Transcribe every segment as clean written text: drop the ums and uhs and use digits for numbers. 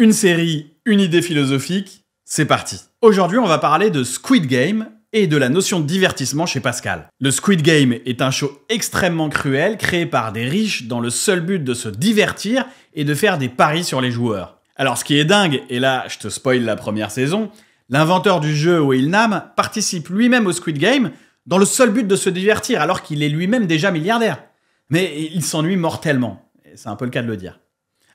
Une série, une idée philosophique, c'est parti. Aujourd'hui, on va parler de Squid Game et de la notion de divertissement chez Pascal. Le Squid Game est un show extrêmement cruel créé par des riches dans le seul but de se divertir et de faire des paris sur les joueurs. Alors ce qui est dingue, et là je te spoil la première saison, l'inventeur du jeu Will Nam participe lui-même au Squid Game dans le seul but de se divertir alors qu'il est lui-même déjà milliardaire. Mais il s'ennuie mortellement, et c'est un peu le cas de le dire.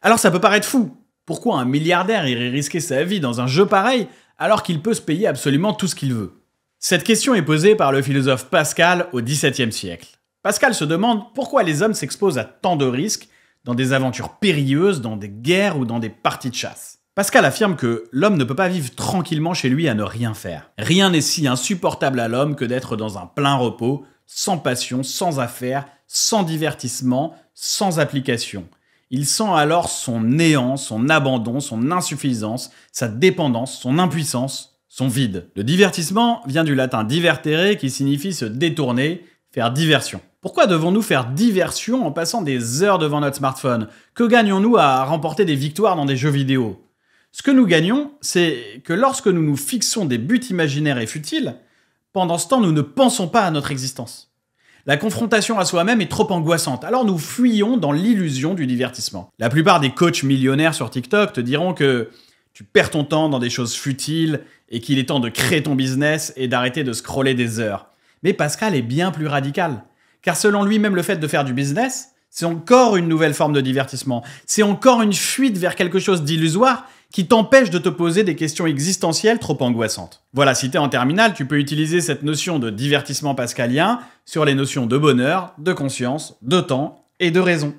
Alors ça peut paraître fou. Pourquoi un milliardaire irait risquer sa vie dans un jeu pareil alors qu'il peut se payer absolument tout ce qu'il veut? Cette question est posée par le philosophe Pascal au XVIIe siècle. Pascal se demande pourquoi les hommes s'exposent à tant de risques dans des aventures périlleuses, dans des guerres ou dans des parties de chasse. Pascal affirme que l'homme ne peut pas vivre tranquillement chez lui à ne rien faire. Rien n'est si insupportable à l'homme que d'être dans un plein repos, sans passion, sans affaires, sans divertissement, sans application. Il sent alors son néant, son abandon, son insuffisance, sa dépendance, son impuissance, son vide. Le divertissement vient du latin divertere qui signifie se détourner, faire diversion. Pourquoi devons-nous faire diversion en passant des heures devant notre smartphone? Que gagnons-nous à remporter des victoires dans des jeux vidéo? Ce que nous gagnons, c'est que lorsque nous nous fixons des buts imaginaires et futiles, pendant ce temps, nous ne pensons pas à notre existence. La confrontation à soi-même est trop angoissante, alors nous fuyons dans l'illusion du divertissement. La plupart des coachs millionnaires sur TikTok te diront que tu perds ton temps dans des choses futiles et qu'il est temps de créer ton business et d'arrêter de scroller des heures. Mais Pascal est bien plus radical, car selon lui, même le fait de faire du business, c'est encore une nouvelle forme de divertissement. C'est encore une fuite vers quelque chose d'illusoire qui t'empêche de te poser des questions existentielles trop angoissantes. Voilà, si t'es en terminale, tu peux utiliser cette notion de divertissement pascalien sur les notions de bonheur, de conscience, de temps et de raison.